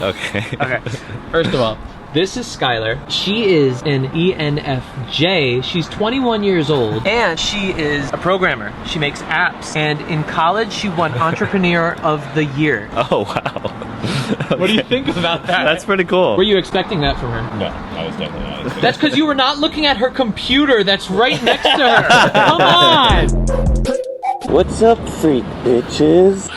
Okay. Okay. First of all, this is Skylar. She is an ENFJ. She's 21 years old, and she is a programmer. She makes apps, and in college, she won Entrepreneur of the Year. Oh, wow. Okay. What do you think about that? That's pretty cool. Were you expecting that from her? No, I was definitely not expecting That's because you were not looking at her computer that's right next to her. Come on! What's up, freak bitches?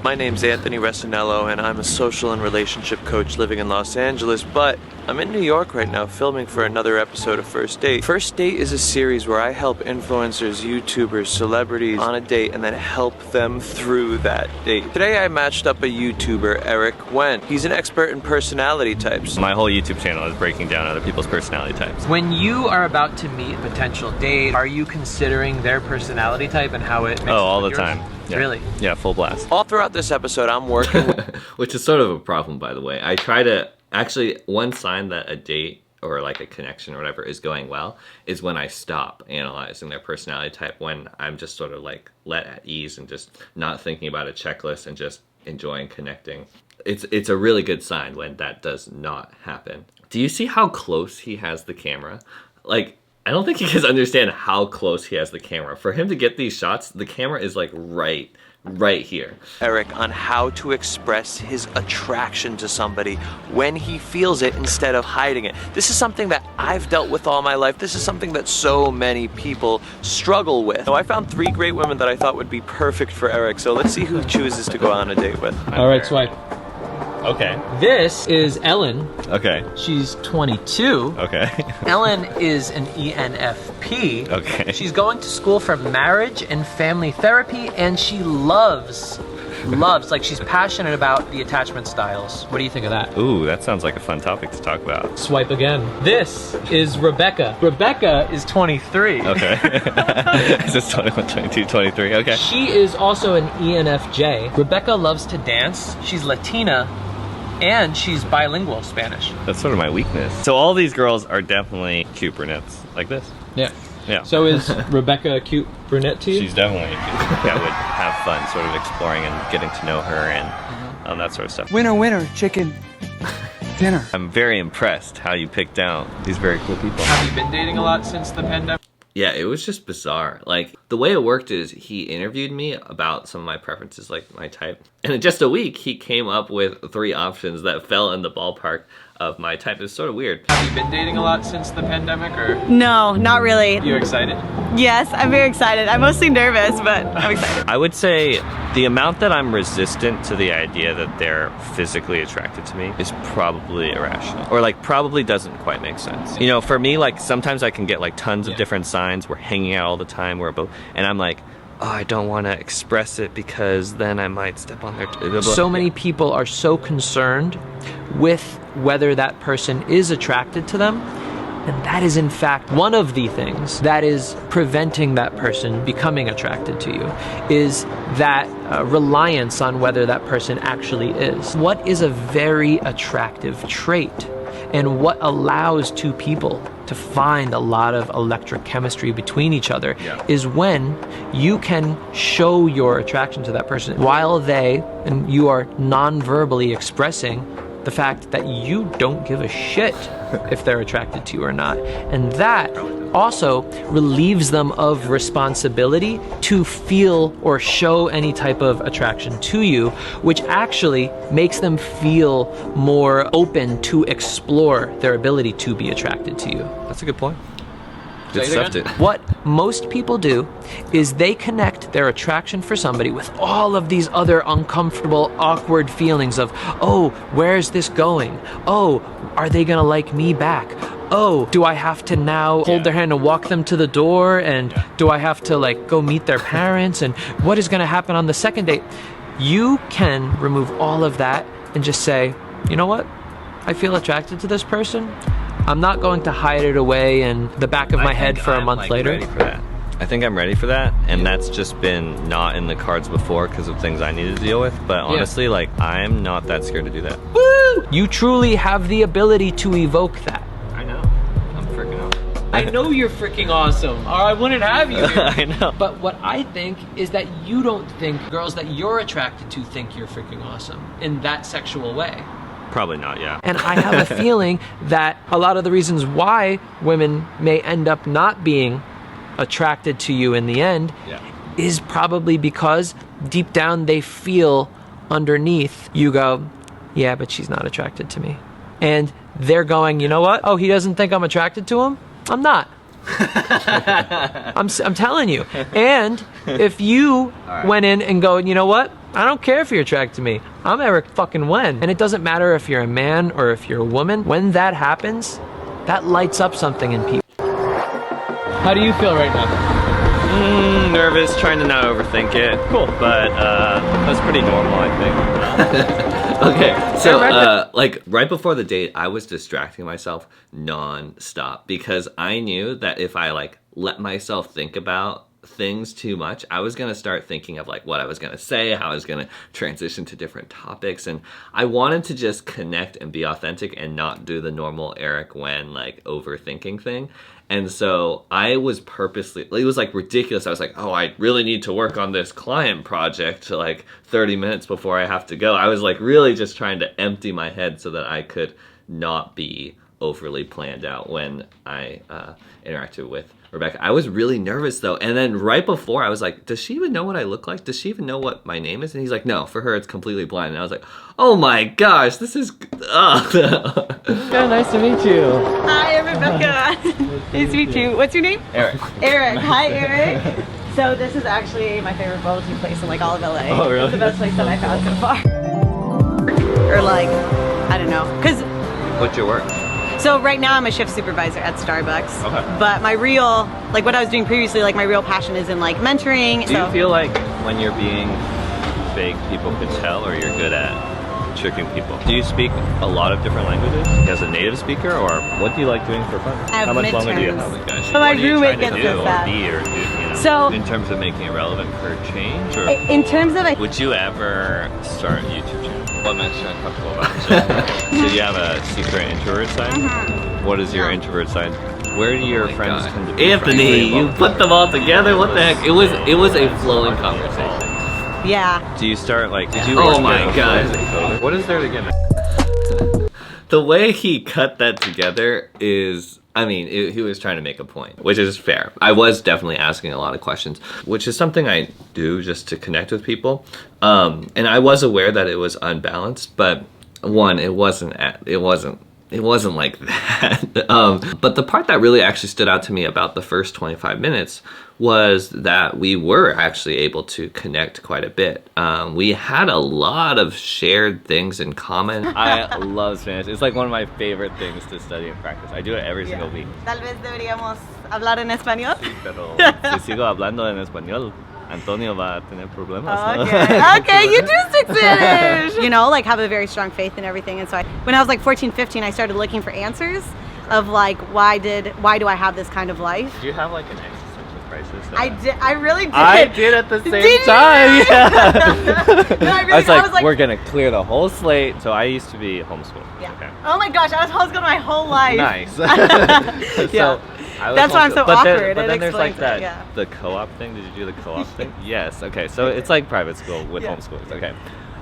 My name's Anthony Recenello, and I'm a social and relationship coach living in Los Angeles, but I'm in New York right now filming for another episode of First Date. First Date is a series where I help influencers, YouTubers, celebrities on a date and then help them through that date. Today I matched up a YouTuber, Eric Wen. He's an expert in personality types. My whole YouTube channel is breaking down other people's personality types. When you are about to meet a potential date, are you considering their personality type and how it makes all the yours? time. Yeah. Really? Yeah, full blast. All throughout this episode, I'm working with Which is sort of a problem, by the way. I try to, actually, one sign that a date or like a connection or whatever is going well is when I stop analyzing their personality type, when I'm just sort of like let at ease and just not thinking about a checklist and just enjoying connecting. It's a really good sign when that does not happen. Do you see how close he has the camera? Like, I don't think you guys understand how close he has the camera. For him to get these shots, the camera is like right here. Eric on how to express his attraction to somebody when he feels it instead of hiding it. This is something that I've dealt with all my life. This is something that so many people struggle with. So I found 3 great women that I thought would be perfect for Eric. So let's see who chooses to go on a date with. All right, swipe. Okay. This is Ellen. Okay. She's 22. Okay. Ellen is an ENFP. Okay. She's going to school for marriage and family therapy, and she loves, like she's passionate about the attachment styles. What do you think of that? Ooh, that sounds like a fun topic to talk about. Swipe again. This is Rebecca. Rebecca is 23. Okay. Is this 21, 22, 23? Okay. She is also an ENFJ. Rebecca loves to dance. She's Latina. And she's bilingual Spanish. That's sort of my weakness. So all these girls are definitely cute brunettes, like this. Yeah. Yeah. So is Rebecca a cute brunette to you? She's definitely a cute. That would have fun, sort of exploring and getting to know her and that sort of stuff. Winner, winner, chicken dinner. I'm very impressed how you picked out these very cool people. Have you been dating a lot since the pandemic? Yeah, it was just bizarre. Like, the way it worked is he interviewed me about some of my preferences, like my type. And in just a week, he came up with 3 options that fell in the ballpark of my type. It's sort of weird. Have you been dating a lot since the pandemic, or? No, not really. You excited? Yes, I'm very excited. I'm mostly nervous, but I'm excited. I would say the amount that I'm resistant to the idea that they're physically attracted to me is probably irrational. Or like probably doesn't quite make sense. You know, for me, like sometimes I can get like tons of different signs. We're hanging out all the time. And I'm like, oh, I don't want to express it because then I might step on their So many people are so concerned with whether that person is attracted to them. And that is in fact one of the things that is preventing that person becoming attracted to you, is that reliance on whether that person actually is. What is a very attractive trait, and what allows 2 people to find a lot of electric chemistry between each other is when you can show your attraction to that person while they and you are non-verbally expressing the fact that you don't give a shit if they're attracted to you or not. And that also relieves them of responsibility to feel or show any type of attraction to you, which actually makes them feel more open to explore their ability to be attracted to you. That's a good point. Good stuff, dude. What most people do is they connect their attraction for somebody with all of these other uncomfortable, awkward feelings of, oh, where's this going? Oh, are they gonna like me back? Oh, do I have to now hold their hand and walk them to the door? And do I have to like go meet their parents? And what is gonna happen on the second date? You can remove all of that and just say, you know what? I feel attracted to this person. I'm not going to hide it away in the back of my head for a month later. Ready for that. I think I'm ready for that, and that's just been not in the cards before because of things I needed to deal with. But honestly, like, I'm not that scared to do that. Woo! You truly have the ability to evoke that. I know. I'm freaking awesome. I know you're freaking awesome, or I wouldn't have you here. I know. But what I think is that you don't think girls that you're attracted to think you're freaking awesome in that sexual way. Probably not, yeah. And I have a feeling that a lot of the reasons why women may end up not being attracted to you in the end is probably because deep down they feel underneath you go, yeah, but she's not attracted to me. And they're going, you know what? Oh, he doesn't think I'm attracted to him? I'm not. I'm telling you. And if you went in and go, you know what? I don't care if you're attracted to me. I'm Eric fucking Wen. And it doesn't matter if you're a man or if you're a woman. When that happens, that lights up something in people. How do you feel right now? Nervous, trying to not overthink it. Cool. But that's pretty normal, I think. Okay, so like right before the date, I was distracting myself non-stop because I knew that if I like let myself think about things too much, I was gonna start thinking of like what I was gonna say, how I was gonna transition to different topics, and I wanted to just connect and be authentic and not do the normal Eric Wen like overthinking thing. And so I was purposely, it was like ridiculous. I was like, oh, I really need to work on this client project to like 30 minutes before I have to go. I was like really just trying to empty my head so that I could not be overly planned out when I interacted with Rebecca. I was really nervous though. And then right before I was like, does she even know what I look like? Does she even know what my name is? And he's like, no, for her it's completely blind. And I was like, oh my gosh, this is, Yeah, nice to meet you. Hi, I'm Rebecca. Nice to meet you. What's your name? Eric. Eric. Hi, Eric. So this is actually my favorite bubble tea place in like all of LA. Oh, really? It's the best place that I found so far. Or like, I don't know. Cause What's your work? so right now I'm a shift supervisor at Starbucks. Okay. But my real, like what I was doing previously, like my real passion is in like mentoring. Do you feel like when you're being fake, people can tell, or you're good at tricking people? Do you speak a lot of different languages as a native speaker, or what do you like doing for fun? have How much longer do you midterms. have? Gosh, But my what are you roommate trying to gets do, this or bad. be, or do, you know, So- in terms of making it relevant for change, or In terms of, would you ever start a YouTube channel? What makes you uncomfortable about it? So you have a secret introvert side? What is your introvert side? Where do your friends tend to be? Anthony, you put them all together? What the heck? It was a flowing conversation. yeah. Do you start like, did you Oh work my at a God. as a coder? What is there to get? The way he cut that together is, I mean, he was trying to make a point, which is fair. I was definitely asking a lot of questions, which is something I do just to connect with people. And I was aware that it was unbalanced, but one, it wasn't like that. But the part that really actually stood out to me about the first 25 minutes was that we were actually able to connect quite a bit. We had a lot of shared things in common. I love Spanish. It's like one of my favorite things to study and practice. I do it every single week. Tal vez deberíamos hablar en español. Pero si sigo hablando en español, Antonio va a tener problemas. ¿no? Okay. Okay, you do speak Spanish. You know, like have a very strong faith in everything. And so when I was like 14, 15, I started looking for answers of like, why do I have this kind of life? Do you have like an existential crisis? I really did. I did at the same Did you? time. Yeah. No, I was like, we're gonna clear the whole slate. So I used to be homeschooled. Yeah. Okay. Oh my gosh, I was homeschooled my whole life. Nice. Yeah. I was That's why I'm so homeschooled. But awkward. Then It there's like explains that, it, yeah. the co-op thing. Did you do the co-op thing? Yes. Okay. So it's like private school with Yeah. homeschoolers. Okay.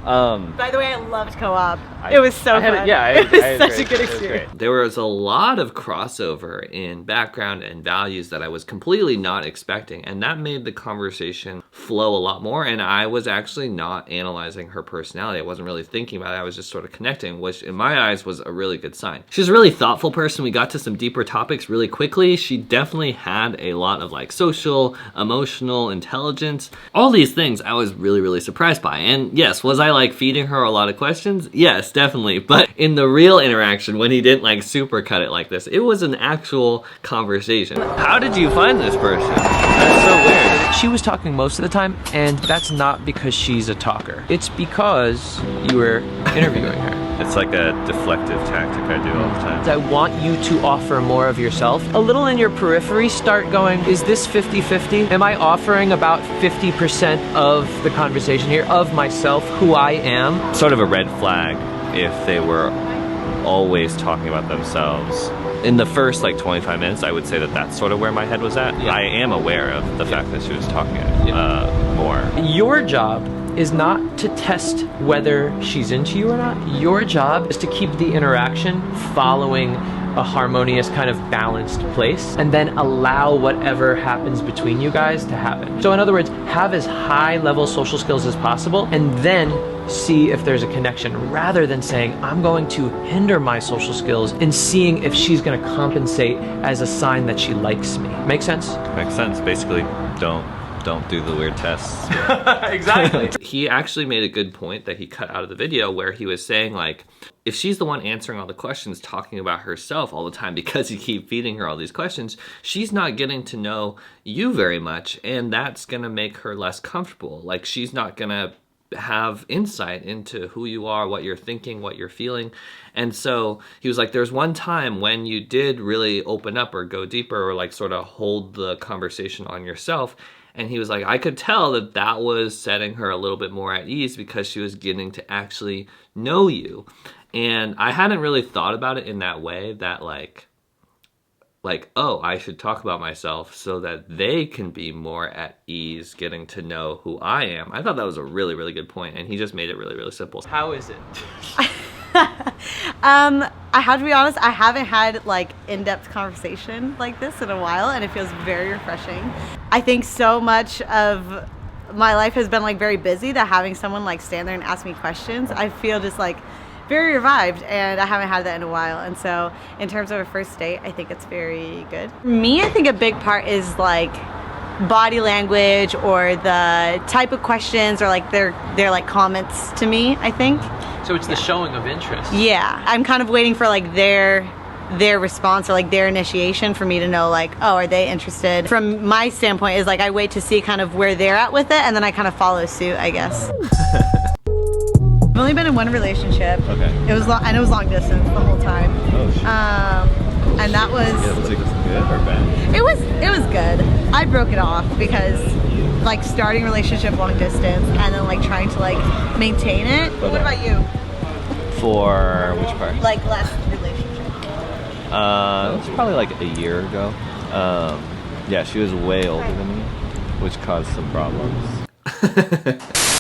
By the way, I loved co-op. It was so fun. It It was such a good experience. There was a lot of crossover in background and values that I was completely not expecting, and that made the conversation flow a lot more. And I was actually not analyzing her personality. I wasn't really thinking about it. I was just sort of connecting, which in my eyes was a really good sign. She's a really thoughtful person. We got to some deeper topics really quickly. She definitely had a lot of like social, emotional intelligence. All these things I was really, really surprised by. And yes, was I like feeding her a lot of questions? Yes, definitely. But in the real interaction, when he didn't like super cut it like this, it was an actual conversation. How did you find this person? That's so weird. She was talking most of the time, and that's not because she's a talker. It's because you were interviewing her. It's like a deflective tactic I do all the time. I want you to offer more of yourself. A little in your periphery, start going, is this 50-50? Am I offering about 50% of the conversation here, of myself, who I am? Sort of a red flag if they were always talking about themselves. In the first like 25 minutes, I would say that that's sort of where my head was at. Yeah. I am aware of the fact that she was talking more. Your job is not to test whether she's into you or not. Your job is to keep the interaction following a harmonious kind of balanced place, and then allow whatever happens between you guys to happen. So in other words, have as high level social skills as possible, and then see if there's a connection, rather than saying, I'm going to hinder my social skills and seeing if she's going to compensate as a sign that she likes me. Make sense? Makes sense. Basically, don't do the weird tests. Exactly. He actually made a good point that he cut out of the video, where he was saying, like, if she's the one answering all the questions, talking about herself all the time because you keep feeding her all these questions, she's not getting to know you very much, and that's gonna make her less comfortable. Like, she's not gonna have insight into who you are, what you're thinking, what you're feeling. And so he was like, there's one time when you did really open up or go deeper or like sort of hold the conversation on yourself. And he was like, I could tell that that was setting her a little bit more at ease because she was getting to actually know you. And I hadn't really thought about it in that way, that like, oh, I should talk about myself so that they can be more at ease getting to know who I am. I thought that was a really, really good point, and he just made it really, really simple. How is it? I have to be honest, I haven't had like in-depth conversation like this in a while, and it feels very refreshing. I think so much of my life has been like very busy that having someone like stand there and ask me questions, I feel just like very revived, and I haven't had that in a while. And so in terms of a first date, I think it's very good. For me, I think a big part is like body language, or the type of questions, or like their like comments to me, I think. So it's the showing of interest. Yeah, I'm kind of waiting for like their response, or like their initiation, for me to know like, oh, are they interested? From my standpoint is like, I wait to see kind of where they're at with it, and then I kind of follow suit, I guess. I've only been in one relationship. Okay. It was long, and it was long distance the whole time. Oh, shit. And that was. Yeah, was it good or bad? It was good. I broke it off because like starting a relationship long distance and then like trying to like maintain it. Okay. What about you? For which part? Like last relationship. It was probably like a year ago. Yeah, she was way older than me, which caused some problems.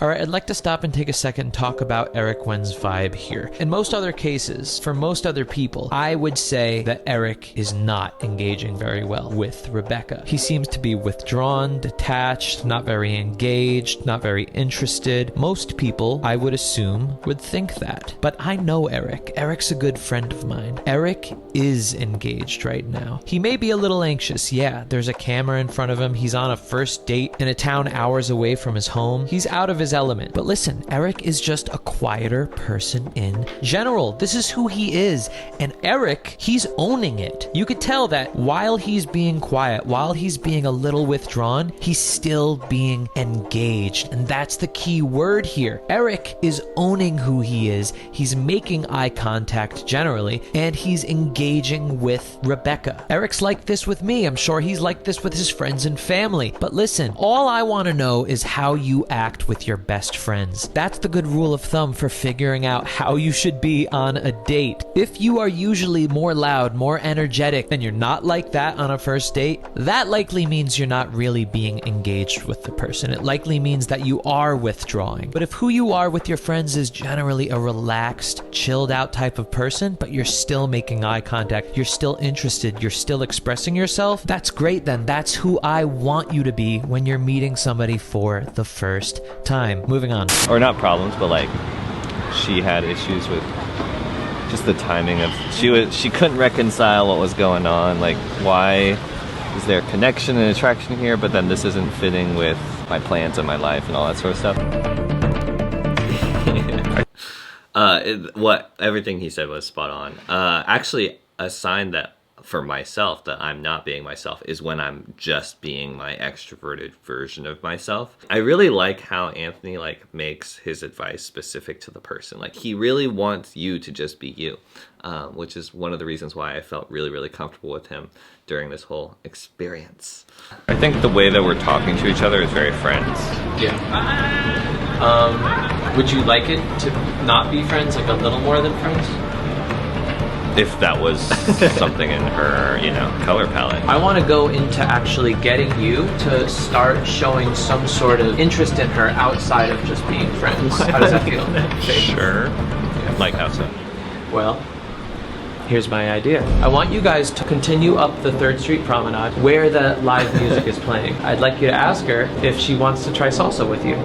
All right, I'd like to stop and take a second and talk about Eric Wen's vibe here. In most other cases, for most other people, I would say that Eric is not engaging very well with Rebecca. He seems to be withdrawn, detached, not very engaged, not very interested. Most people, I would assume, would think that. But I know Eric. Eric's a good friend of mine. Eric is engaged right now. He may be a little anxious, yeah. There's a camera in front of him. He's on a first date in a town hours away from his home. He's out of his element. But listen, Eric is just a quieter person in general. This is who he is. And Eric, he's owning it. You could tell that while he's being quiet, while he's being a little withdrawn, he's still being engaged. And that's the key word here. Eric is owning who he is. He's making eye contact generally, and he's engaging with Rebecca. Eric's like this with me. I'm sure he's like this with his friends and family. But listen, all I want to know is how you act with your best friends. That's the good rule of thumb for figuring out how you should be on a date. If you are usually more loud, more energetic, and you're not like that on a first date, that likely means you're not really being engaged with the person. It likely means that you are withdrawing. But if who you are with your friends is generally a relaxed, chilled out type of person, but you're still making eye contact, you're still interested, you're still expressing yourself, that's great then. That's who I want you to be when you're meeting somebody for the first time. Moving on. Or not problems, but like she had issues with just the timing of she couldn't reconcile what was going on. Like, why is there a connection and attraction here, but then this isn't fitting with my plans and my life and all that sort of stuff. Everything he said was spot on. Actually, a sign that for myself that I'm not being myself is when I'm just being my extroverted version of myself. I really like how Anthony like makes his advice specific to the person. Like, he really wants you to just be you, which is one of the reasons why I felt really, really comfortable with him during this whole experience. I think the way that we're talking to each other is very friends. Yeah. Would you like it to not be friends, like a little more than friends? if that was something in her, you know, color palette. I want to go into actually getting you to start showing some sort of interest in her outside of just being friends. How does that feel? Sure. Like how so? Well, here's my idea. I want you guys to continue up the 3rd Street Promenade where the live music is playing. I'd like you to ask her if she wants to try salsa with you.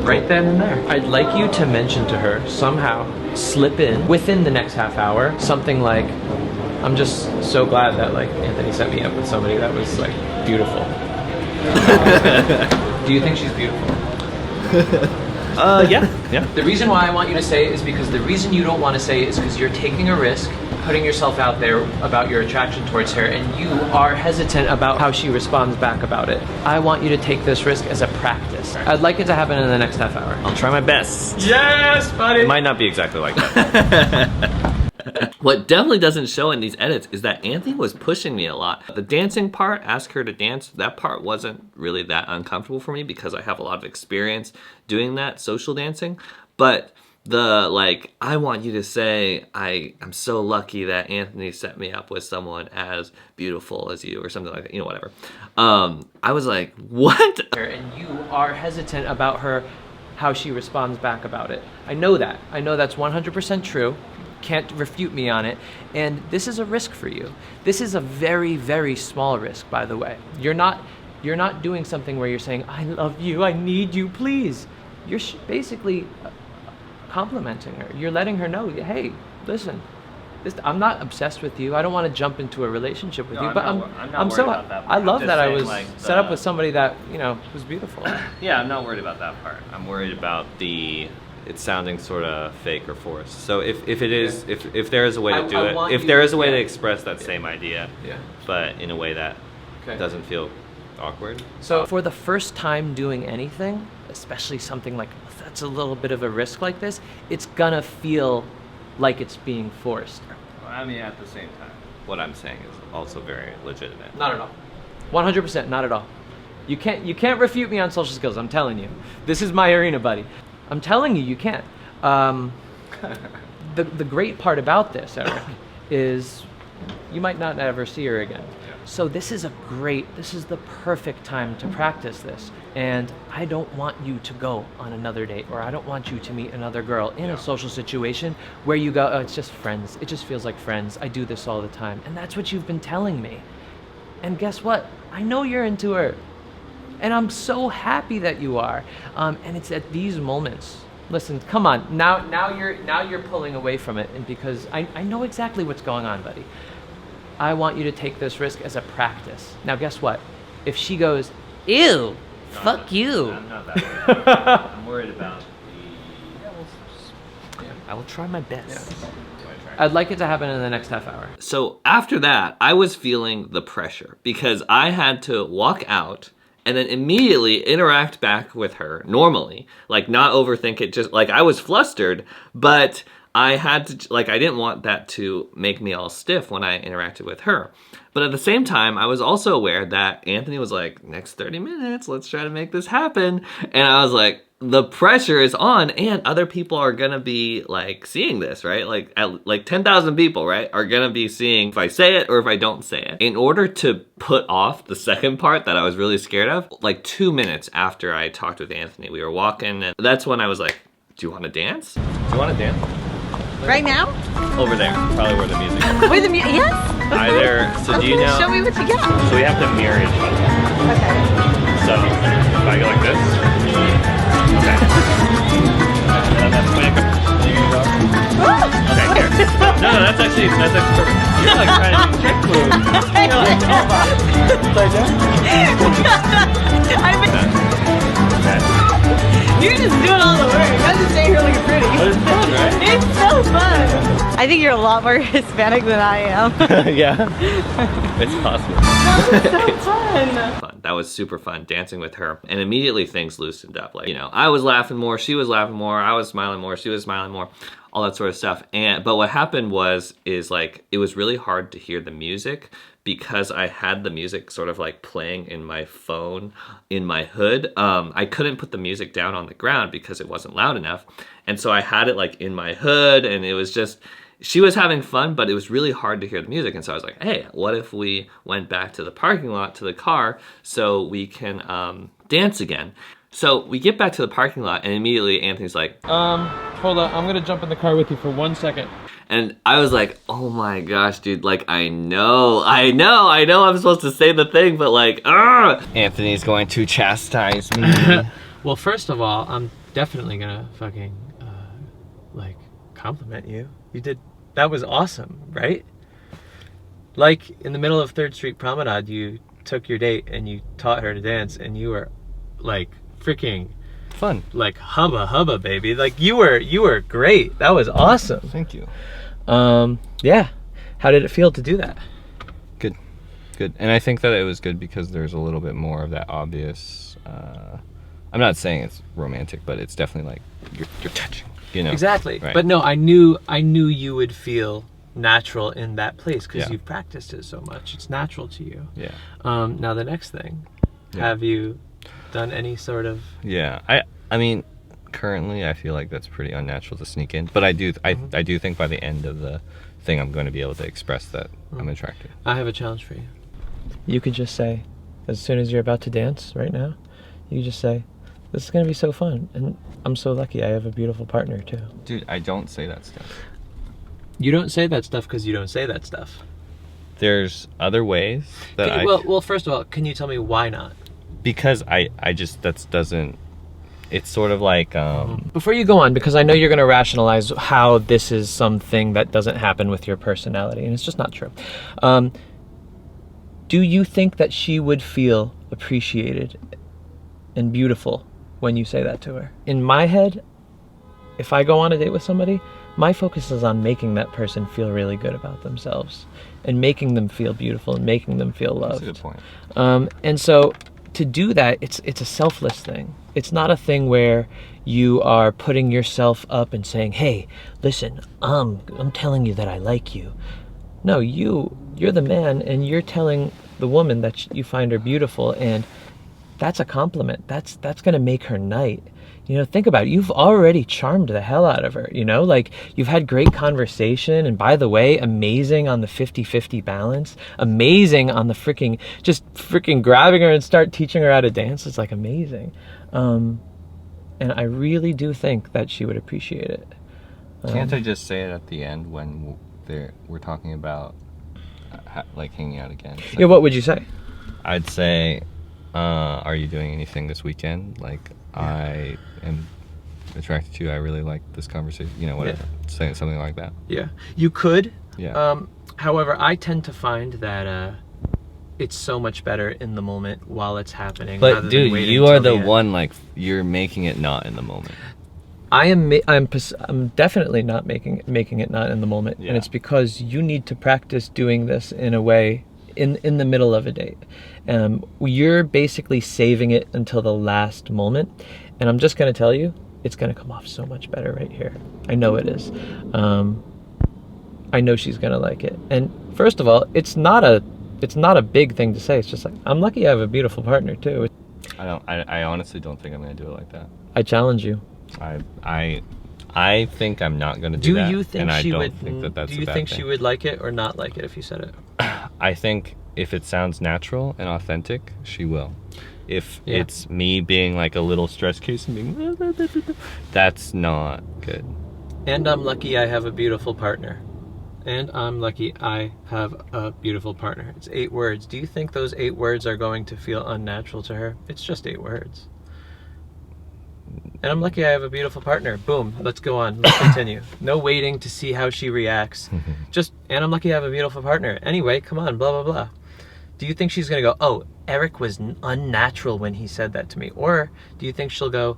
Right then and there. I'd like you to mention to her, somehow, slip in, within the next half hour, something like, I'm just so glad that like Anthony set me up with somebody that was like beautiful. Do you think she's beautiful? Yeah. The reason why I want you to say it is because the reason you don't want to say it is because you're taking a risk, putting yourself out there about your attraction towards her, and you are hesitant about how she responds back about it. I want you to take this risk as a practice. I'd like it to happen in the next half hour. I'll try my best. Yes, buddy! It might not be exactly like that. What definitely doesn't show in these edits is that Anthony was pushing me a lot. The dancing part, ask her to dance, that part wasn't really that uncomfortable for me because I have a lot of experience doing that, social dancing. But the, like, I want you to say, I'm so lucky that Anthony set me up with someone as beautiful as you, or something like that, you know, whatever. I was like, what? And you are hesitant about her, how she responds back about it. I know that. I know that's 100% true. Can't refute me on it. And this is a risk for you. This is a very, very small risk, by the way. You're not doing something where you're saying, I love you, I need you, please. You're basically complimenting her. You're letting her know, hey, listen, I'm not obsessed with you. I don't want to jump into a relationship with you, but I'm so I love that I was like set up with somebody that, you know, was beautiful. Yeah, I'm not worried about that part. I'm worried about it's sounding sort of fake or forced. So if it is, if there is a way to do it, if there is a way to express that same idea, but in a way that doesn't feel awkward. So for the first time doing anything, especially something like that's a little bit of a risk like this, it's gonna feel like it's being forced. I mean, at the same time, what I'm saying is also very legitimate. Not at all. 100%, not at all. You can't refute me on social skills. I'm telling you, this is my arena, buddy. I'm telling you, you can't. The great part about this, Eric, is you might not ever see her again. So this is the perfect time to practice this. And I don't want you to go on another date, or I don't want you to meet another girl in a social situation where you go, oh, it's just friends. It just feels like friends. I do this all the time. And that's what you've been telling me. And guess what? I know you're into her. And I'm so happy that you are. And it's at these moments. Listen, come on. Now you're pulling away from it, and because I know exactly what's going on, buddy. I want you to take this risk as a practice. Now, guess what? If she goes, ew, fuck you. I'm not that worried. I'm worried about I will try my best. I'd like it to happen in the next half hour. So after that, I was feeling the pressure because I had to walk out and then immediately interact back with her normally, like not overthink it, just like I was flustered, but I had to, like, I didn't want that to make me all stiff when I interacted with her. But at the same time, I was also aware that Anthony was like, next 30 minutes, let's try to make this happen. And I was like, the pressure is on, and other people are gonna be like seeing this, right? Like 10,000 people, right, are gonna be seeing if I say it or if I don't say it. In order to put off the second part that I was really scared of, like 2 minutes after I talked with Anthony, we were walking, and that's when I was like, do you want to dance? Do you want to dance? Right now? Over there, probably where the music is. Where the music? Yes. Either. So do you know? Show me what you got. So we have to mirror each other. Okay. So if I go like this. Okay. And that's my. Okay, here. No, that's actually perfect. You're like trying to do trick moves. You're like, oh my. You're just doing all the work. I'm just staying here looking pretty. But it's fun, right? It's so fun. I think you're a lot more Hispanic than I am. Yeah. It's possible. That was so fun. That was super fun, dancing with her. And immediately things loosened up. Like, you know, I was laughing more, she was laughing more, I was smiling more, she was smiling more, all that sort of stuff. But what happened is like, it was really hard to hear the music because I had the music sort of like playing in my phone, in my hood. I couldn't put the music down on the ground because it wasn't loud enough. And so I had it like in my hood, and it was she was having fun, but it was really hard to hear the music. And so I was like, hey, what if we went back to the parking lot, to the car, so we can dance again? So we get back to the parking lot, and immediately Anthony's like, Hold on, I'm gonna jump in the car with you for 1 second. and I was like, oh my gosh, dude, like, I know I'm supposed to say the thing, but like, Anthony's going to chastise me. Well, first of all, I'm definitely gonna fucking, like, compliment you. You did, that was awesome, right? Like, in the middle of 3rd Street Promenade, you took your date and you taught her to dance, and you were, like, freaking Fun. like hubba baby. Like, you were great. That was awesome. Thank you. Yeah. How did it feel to do that? Good. And I think that it was good because there's a little bit more of that obvious, I'm not saying it's romantic, but it's definitely like you're touching, you know? Exactly. Right. But no, I knew you would feel natural in that place because Yeah. you've practiced it so much. It's natural to you. Yeah. Now the next thing, Yeah. have you done any sort of? Yeah. I mean, currently I feel like that's pretty unnatural to sneak in, but I do think by the end of the thing I'm going to be able to express that I'm attracted. I have a challenge for you. You could just say, as soon as you're about to dance right now, you just say, this is going to be so fun, and I'm so lucky I have a beautiful partner too. Dude, I don't say that stuff. You don't say that stuff because you don't say that stuff. There's other ways that Well, first of all, can you tell me why not? because I just, that doesn't, it's sort of like, Before you go on, because I know you're going to rationalize how this is something that doesn't happen with your personality, and it's just not true. Do you think that she would feel appreciated and beautiful when you say that to her? In my head, if I go on a date with somebody, my focus is on making that person feel really good about themselves and making them feel beautiful and making them feel loved. that's a good point. And so to do that, it's a selfless thing. It's not a thing where you are putting yourself up and saying, hey, listen, I'm telling you that I like you. No, you're the man, and you're telling the woman that you find her beautiful, and that's a compliment. That's going to make her night. You know, think about it. You've already charmed the hell out of her, you know? Like, you've had great conversation, and by the way, amazing on the 50-50 balance, amazing on the just grabbing her and start teaching her how to dance. It's like amazing. And I really do think that she would appreciate it. Can't I just say it at the end when we're talking about like hanging out again? So Yeah, what would you say? I'd say, are you doing anything this weekend? Like, I am attracted to you. I really like this conversation. You know, whatever. Say something like that. Yeah, you could. Yeah. However, I tend to find that it's so much better in the moment while it's happening. But rather than dude, waiting you are till the end. one, like, you're making it not in the moment. I'm definitely not making it not in the moment, Yeah. and it's because you need to practice doing this in a way in the middle of a date. You're basically saving it until the last moment, and I'm just going to tell you, it's going to come off so much better right here. I know it is. I know she's going to like it. And first of all, it's not a big thing to say. It's just like, I'm lucky I have a beautiful partner too. I honestly don't think I'm gonna do it like that. I challenge you. I think I'm not gonna do that. Do you think and I she don't would? think that that's do you a bad think thing. she would like it or not like it if you said it? I think if it sounds natural and authentic, she will. If Yeah. it's me being like a little stress case and being, that's not good. And I'm lucky I have a beautiful partner. And I'm lucky I have a beautiful partner. It's 8 words. Do you think those 8 words are going to feel unnatural to her? It's just 8 words. And I'm lucky I have a beautiful partner. Boom. Let's go on. Let's continue. No waiting to see how she reacts. And I'm lucky I have a beautiful partner. Anyway, come on, blah, blah, blah. Do you think she's going to go, oh, Eric was unnatural when he said that to me? Or do you think she'll go,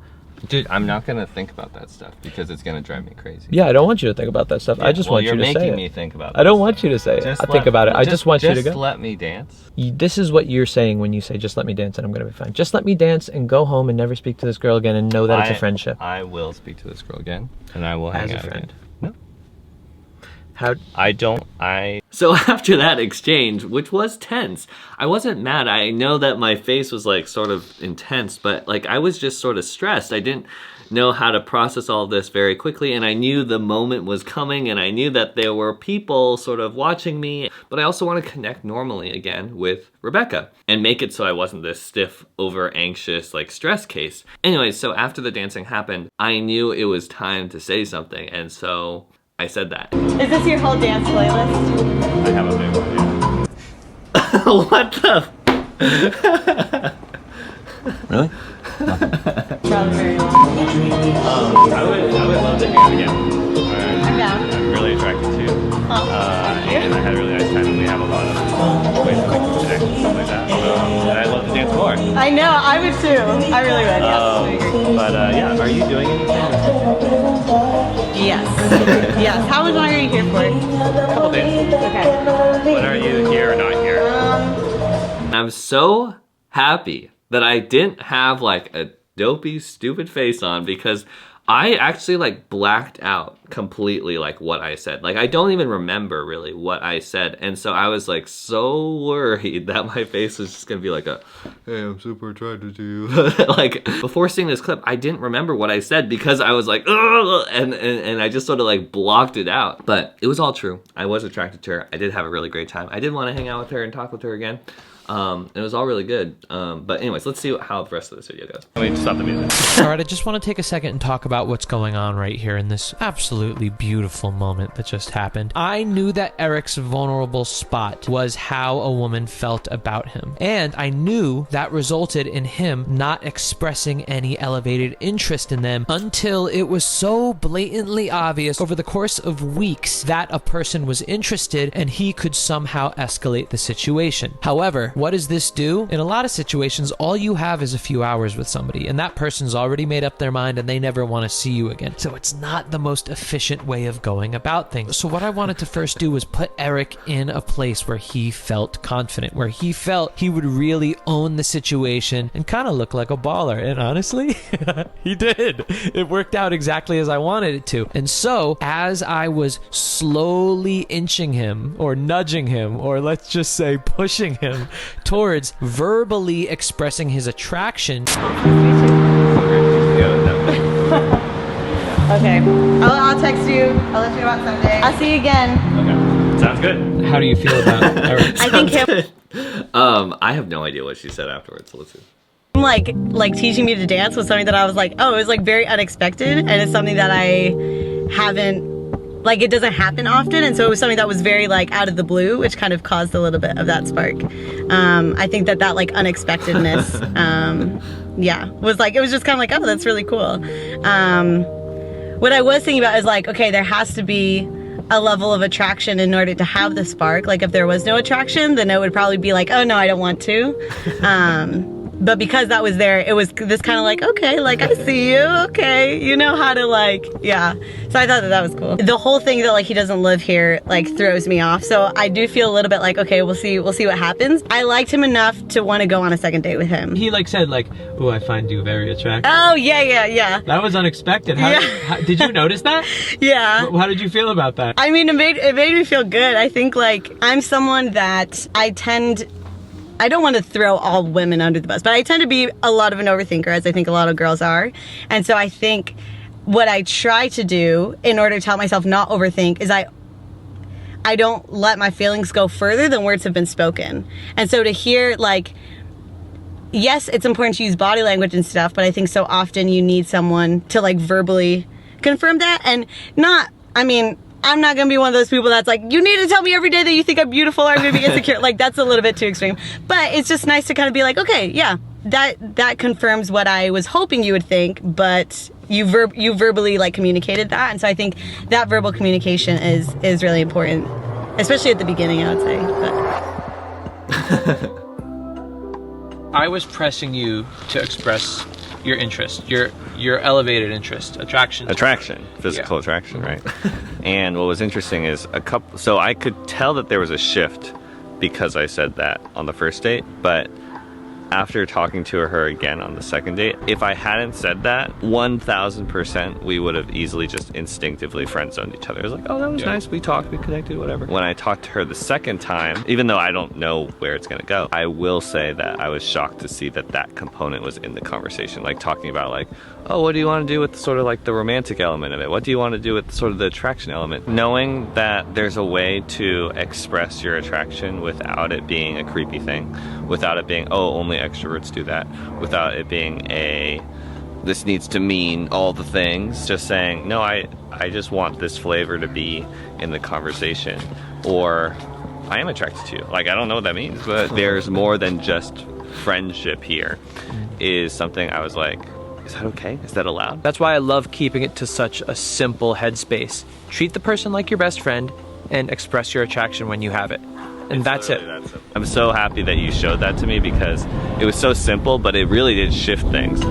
Dude, I'm not gonna think about that stuff because it's gonna drive me crazy. yeah, I don't want you to think about that stuff. I just want you to say it. You're making me think about that. I don't want you to say it. I think about it. I just want you to go. Just let me dance. This is what you're saying when you say, just let me dance and I'm going to be fine. Just let me dance and go home and never speak to this girl again and know that it's a friendship. I will speak to this girl again, and I will hang As a out friend. again. No, How? So after that exchange, which was tense, I wasn't mad. I know that my face was like sort of intense, but like I was just sort of stressed. I didn't know how to process all of this very quickly, and I knew the moment was coming, and I knew that there were people sort of watching me, but I also want to connect normally again with Rebecca and make it so I wasn't this stiff, over anxious, like stress case. Anyway, so after the dancing happened, I knew it was time to say something, and so I said that. Is this your whole dance playlist? I have a big one, yeah. What the? Really? Probably very long. I would love to hear it again. I'm down. I'm really attracted to you. And I had a really nice time, and we have a lot of ways that we can connect and stuff like that. And I'd love to dance more. I know, I would too. I really would, yes. But yeah, are you doing anything? Yes. Yes. How long are you here for? A couple days. Okay. When are you here or not here? I'm so happy that I didn't have like a dopey, stupid face on, because I actually like blacked out completely like what I said. Like I don't even remember really what I said. And so I was like so worried that my face was just gonna be like a, hey, I'm super attracted to you. Like before seeing this clip, I didn't remember what I said because I was like, ugh, and I just sort of like blocked it out. But it was all true. I was attracted to her. I did have a really great time. I did want to hang out with her and talk with her again. It was all really good. But anyways, let's see how the rest of this video goes. Let me stop the music. All right, I just want to take a second and talk about what's going on right here in this absolutely beautiful moment that just happened. I knew that Eric's vulnerable spot was how a woman felt about him. And I knew that resulted in him not expressing any elevated interest in them until it was so blatantly obvious over the course of weeks that a person was interested and he could somehow escalate the situation. However, what does this do? In a lot of situations, all you have is a few hours with somebody, and that person's already made up their mind and they never want to see you again. So it's not the most efficient way of going about things. So what I wanted to first do was put Eric in a place where he felt confident, where he felt he would really own the situation and kind of look like a baller. And honestly, he did. It worked out exactly as I wanted it to. And so as I was slowly inching him or nudging him, or let's just say pushing him towards verbally expressing his attraction. Okay. I'll text you. I'll let you know about Sunday. I'll see you again. Okay. Sounds good. How do you feel about Eric? I think him I have no idea what she said afterwards. So let's see. like teaching me to dance was something that I was like, oh, it was like very unexpected, and it's something that I haven't, like, it doesn't happen often, and so it was something that was very like out of the blue, which kind of caused a little bit of that spark. I think that like unexpectedness, yeah, was like, it was just kind of like, oh, that's really cool. What I was thinking about is like, okay, there has to be a level of attraction in order to have the spark. Like if there was no attraction, then it would probably be like, oh no, I don't want to. But because that was there, it was this kind of like, okay, like I see you, okay, you know how to like, yeah. So I thought that was cool. The whole thing that like he doesn't live here like throws me off. So I do feel a little bit like, okay, we'll see what happens. I liked him enough to want to go on a second date with him. He like said like, oh, I find you very attractive. Oh yeah. That was unexpected. How, did you notice that? Yeah. How did you feel about that? I mean, it made me feel good. I think like I'm someone that I don't want to throw all women under the bus, but I tend to be a lot of an overthinker, as I think a lot of girls are. And so I think what I try to do in order to tell myself not overthink is I don't let my feelings go further than words have been spoken. And so to hear like, yes, it's important to use body language and stuff, but I think so often you need someone to like verbally confirm that, and not, I mean, I'm not gonna be one of those people that's like, you need to tell me every day that you think I'm beautiful or I'm gonna be insecure. Like that's a little bit too extreme. But it's just nice to kind of be like, okay, yeah, that confirms what I was hoping you would think, but you verbally like communicated that. And so I think that verbal communication is really important, especially at the beginning, I would say. But. I was pressing you to express your interest, your elevated interest, attraction, physical attraction, right? And what was interesting is so I could tell that there was a shift because I said that on the first date, but after talking to her again on the second date, if I hadn't said that, 1000% we would have easily just instinctively friend-zoned each other. It was like, oh, that was nice, we talked, we connected, whatever. When I talked to her the second time, even though I don't know where it's gonna go, I will say that I was shocked to see that that component was in the conversation. Like talking about like, oh, what do you want to do with sort of like the romantic element of it? What do you want to do with sort of the attraction element? Knowing that there's a way to express your attraction without it being a creepy thing, without it being, oh, only extroverts do that, without it being a, this needs to mean all the things, just saying, no, I just want this flavor to be in the conversation, or I am attracted to you. Like, I don't know what that means, but there's more than just friendship here, is something I was like, is that okay? Is that allowed? That's why I love keeping it to such a simple headspace. Treat the person like your best friend and express your attraction when you have it. And that's it. I'm so happy that you showed that to me, because it was so simple, but it really did shift things.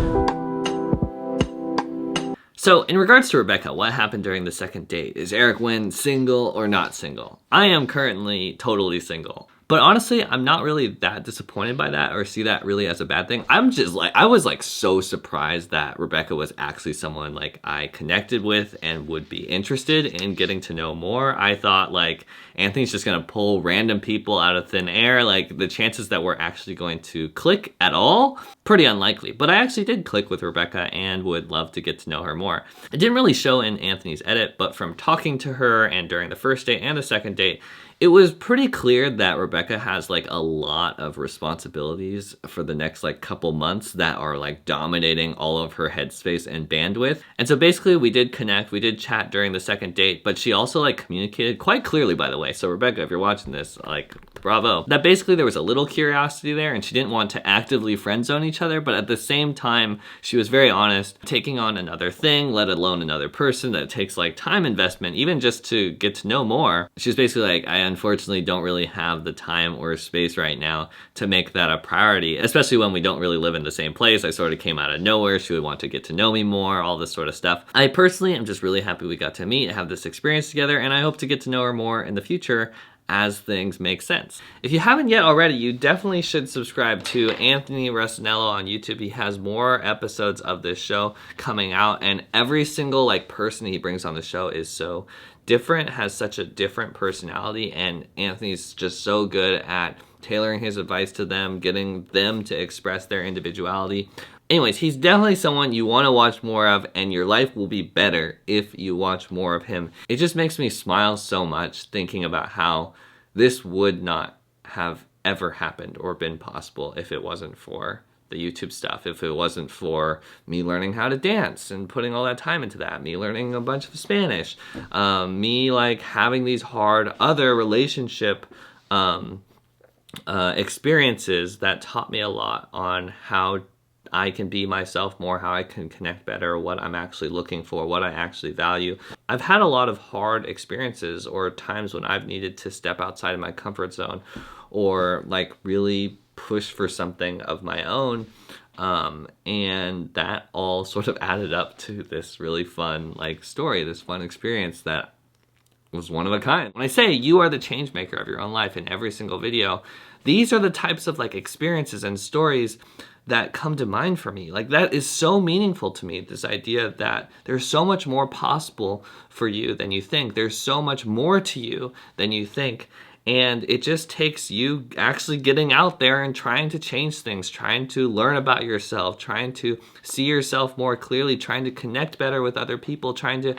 So in regards to Rebecca, what happened during the second date? Is Eric Wynn single or not single? I am currently totally single. But honestly, I'm not really that disappointed by that or see that really as a bad thing. I'm just like, I was like so surprised that Rebecca was actually someone like I connected with and would be interested in getting to know more. I thought like Anthony's just gonna pull random people out of thin air. Like the chances that we're actually going to click at all, pretty unlikely. But I actually did click with Rebecca and would love to get to know her more. It didn't really show in Anthony's edit, but from talking to her and during the first date and the second date, it was pretty clear that Rebecca has like a lot of responsibilities for the next like couple months that are like dominating all of her headspace and bandwidth. And so basically we did connect, we did chat during the second date, but she also like communicated quite clearly, by the way. So Rebecca, if you're watching this, like bravo. That basically there was a little curiosity there and she didn't want to actively friend zone each other, but at the same time, she was very honest. Taking on another thing, let alone another person, that takes like time investment, even just to get to know more. She was basically like, I unfortunately don't really have the time or space right now to make that a priority, especially when we don't really live in the same place. I sort of came out of nowhere. She would want to get to know me more, all this sort of stuff. I personally am just really happy we got to meet, have this experience together, and I hope to get to know her more in the future as things make sense. If you haven't yet already, you definitely should subscribe to Anthony Recenello on YouTube. He has more episodes of this show coming out, and every single like person he brings on the show is so different, has such a different personality, and Anthony's just so good at tailoring his advice to them, getting them to express their individuality. Anyways, he's definitely someone you want to watch more of, and your life will be better if you watch more of him. It just makes me smile so much thinking about how this would not have ever happened or been possible if it wasn't for the YouTube stuff, if it wasn't for me learning how to dance and putting all that time into that, me learning a bunch of Spanish, me like having these hard other relationship experiences that taught me a lot on how I can be myself more, how I can connect better, what I'm actually looking for, what I actually value. I've had a lot of hard experiences or times when I've needed to step outside of my comfort zone or like really push for something of my own. And that all sort of added up to this really fun like story, this fun experience that was one of a kind. When I say you are the change maker of your own life in every single video, these are the types of like experiences and stories that come to mind for me. Like that is so meaningful to me, this idea that there's so much more possible for you than you think. There's so much more to you than you think. And it just takes you actually getting out there and trying to change things, trying to learn about yourself, trying to see yourself more clearly, trying to connect better with other people, trying to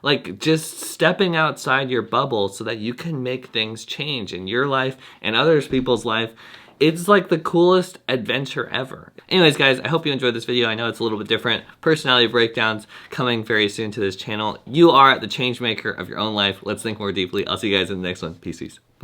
like just stepping outside your bubble so that you can make things change in your life and other people's life. It's like the coolest adventure ever. Anyways, guys, I hope you enjoyed this video. I know it's a little bit different. Personality breakdowns coming very soon to this channel. You are the change maker of your own life. Let's think more deeply. I'll see you guys in the next one. Peace. Bye.